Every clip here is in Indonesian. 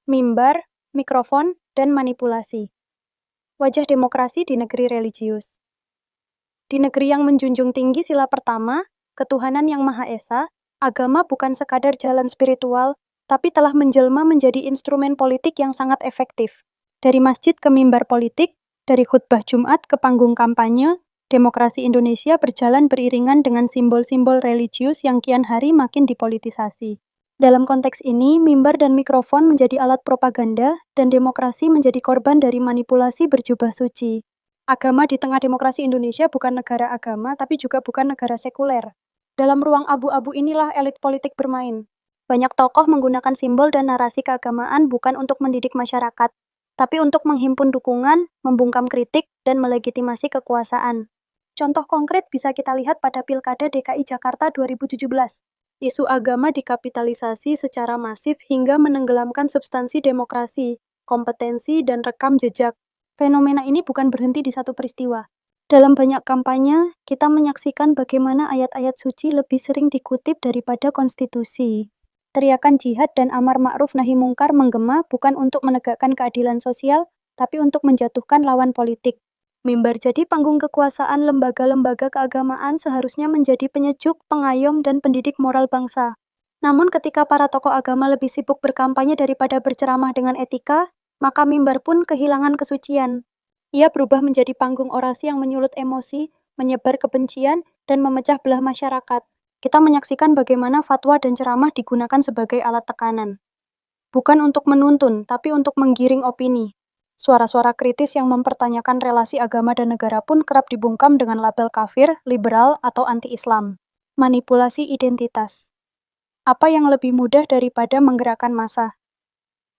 mimbar, mikrofon, dan manipulasi. Wajah demokrasi di negeri religius. Di negeri yang menjunjung tinggi sila pertama, ketuhanan yang Maha Esa, agama bukan sekadar jalan spiritual, tapi telah menjelma menjadi instrumen politik yang sangat efektif. Dari masjid ke mimbar politik, dari khutbah Jumat ke panggung kampanye, demokrasi Indonesia berjalan beriringan dengan simbol-simbol religius yang kian hari makin dipolitisasi. Dalam konteks ini, mimbar dan mikrofon menjadi alat propaganda, dan demokrasi menjadi korban dari manipulasi berjubah suci. Agama di tengah demokrasi Indonesia bukan negara agama, tapi juga bukan negara sekuler. Dalam ruang abu-abu inilah elit politik bermain. Banyak tokoh menggunakan simbol dan narasi keagamaan bukan untuk mendidik masyarakat, tapi untuk menghimpun dukungan, membungkam kritik, dan melegitimasi kekuasaan. Contoh konkret bisa kita lihat pada Pilkada DKI Jakarta 2017. Isu agama dikapitalisasi secara masif hingga menenggelamkan substansi demokrasi, kompetensi, dan rekam jejak. Fenomena ini bukan berhenti di satu peristiwa. Dalam banyak kampanye, kita menyaksikan bagaimana ayat-ayat suci lebih sering dikutip daripada konstitusi. Teriakan jihad dan amar ma'ruf nahi mungkar menggema bukan untuk menegakkan keadilan sosial, tapi untuk menjatuhkan lawan politik. Mimbar jadi panggung kekuasaan, lembaga-lembaga keagamaan seharusnya menjadi penyejuk, pengayom, dan pendidik moral bangsa. Namun ketika para tokoh agama lebih sibuk berkampanye daripada berceramah dengan etika, maka mimbar pun kehilangan kesucian. Ia berubah menjadi panggung orasi yang menyulut emosi, menyebar kebencian, dan memecah belah masyarakat. Kita menyaksikan bagaimana fatwa dan ceramah digunakan sebagai alat tekanan. Bukan untuk menuntun, tapi untuk menggiring opini. Suara-suara kritis yang mempertanyakan relasi agama dan negara pun kerap dibungkam dengan label kafir, liberal, atau anti-Islam. Manipulasi identitas. Apa yang lebih mudah daripada menggerakkan massa?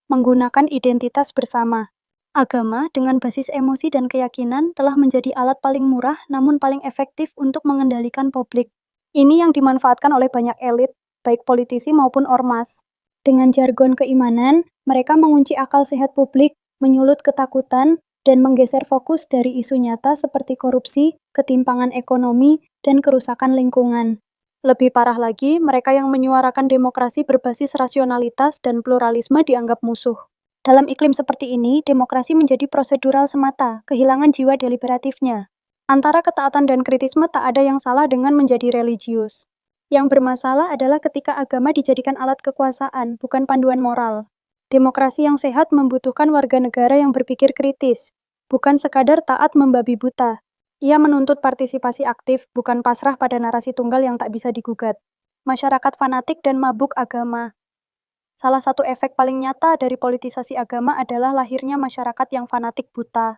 Menggunakan identitas bersama. Agama dengan basis emosi dan keyakinan telah menjadi alat paling murah namun paling efektif untuk mengendalikan publik. Ini yang dimanfaatkan oleh banyak elit, baik politisi maupun ormas. Dengan jargon keimanan, mereka mengunci akal sehat publik, menyulut ketakutan, dan menggeser fokus dari isu nyata seperti korupsi, ketimpangan ekonomi, dan kerusakan lingkungan. Lebih parah lagi, mereka yang menyuarakan demokrasi berbasis rasionalitas dan pluralisme dianggap musuh. Dalam iklim seperti ini, demokrasi menjadi prosedural semata, kehilangan jiwa deliberatifnya. Antara ketaatan dan kritisme tak ada yang salah dengan menjadi religius. Yang bermasalah adalah ketika agama dijadikan alat kekuasaan, bukan panduan moral. Demokrasi yang sehat membutuhkan warga negara yang berpikir kritis, bukan sekadar taat membabi buta. Ia menuntut partisipasi aktif, bukan pasrah pada narasi tunggal yang tak bisa digugat. Masyarakat fanatik dan mabuk agama. Salah satu efek paling nyata dari politisasi agama adalah lahirnya masyarakat yang fanatik buta.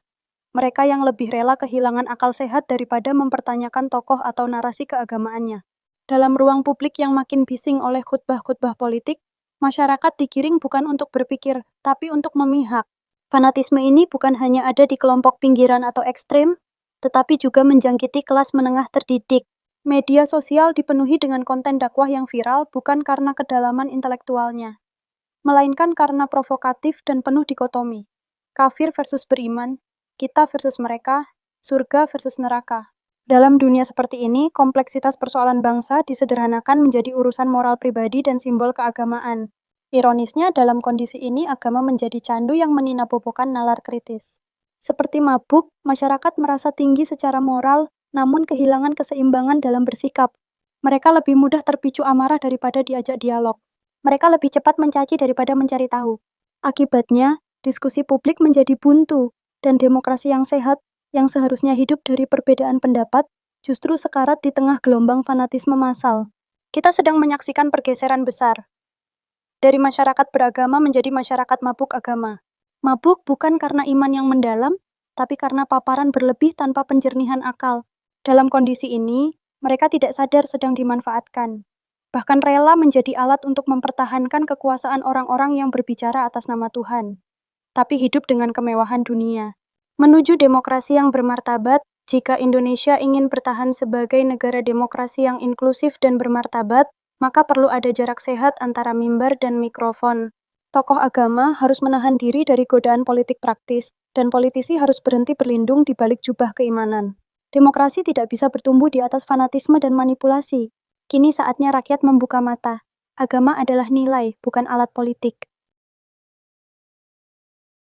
Mereka yang lebih rela kehilangan akal sehat daripada mempertanyakan tokoh atau narasi keagamaannya. Dalam ruang publik yang makin bising oleh khutbah-khutbah politik, masyarakat digiring bukan untuk berpikir, tapi untuk memihak. Fanatisme ini bukan hanya ada di kelompok pinggiran atau ekstrem, tetapi juga menjangkiti kelas menengah terdidik. Media sosial dipenuhi dengan konten dakwah yang viral bukan karena kedalaman intelektualnya, melainkan karena provokatif dan penuh dikotomi. Kafir versus beriman, kita versus mereka, surga versus neraka. Dalam dunia seperti ini, kompleksitas persoalan bangsa disederhanakan menjadi urusan moral pribadi dan simbol keagamaan. Ironisnya, dalam kondisi ini agama menjadi candu yang meninabobokan nalar kritis. Seperti mabuk, masyarakat merasa tinggi secara moral, namun kehilangan keseimbangan dalam bersikap. Mereka lebih mudah terpicu amarah daripada diajak dialog. Mereka lebih cepat mencaci daripada mencari tahu. Akibatnya, diskusi publik menjadi buntu, dan demokrasi yang sehat, yang seharusnya hidup dari perbedaan pendapat, justru sekarat di tengah gelombang fanatisme massal. Kita sedang menyaksikan pergeseran besar. Dari masyarakat beragama menjadi masyarakat mabuk agama. Mabuk bukan karena iman yang mendalam, tapi karena paparan berlebih tanpa penjernihan akal. Dalam kondisi ini, mereka tidak sadar sedang dimanfaatkan. Bahkan rela menjadi alat untuk mempertahankan kekuasaan orang-orang yang berbicara atas nama Tuhan, tapi hidup dengan kemewahan dunia. Menuju demokrasi yang bermartabat, jika Indonesia ingin bertahan sebagai negara demokrasi yang inklusif dan bermartabat, maka perlu ada jarak sehat antara mimbar dan mikrofon. Tokoh agama harus menahan diri dari godaan politik praktis, dan politisi harus berhenti berlindung di balik jubah keimanan. Demokrasi tidak bisa bertumbuh di atas fanatisme dan manipulasi. Kini saatnya rakyat membuka mata. Agama adalah nilai, bukan alat politik.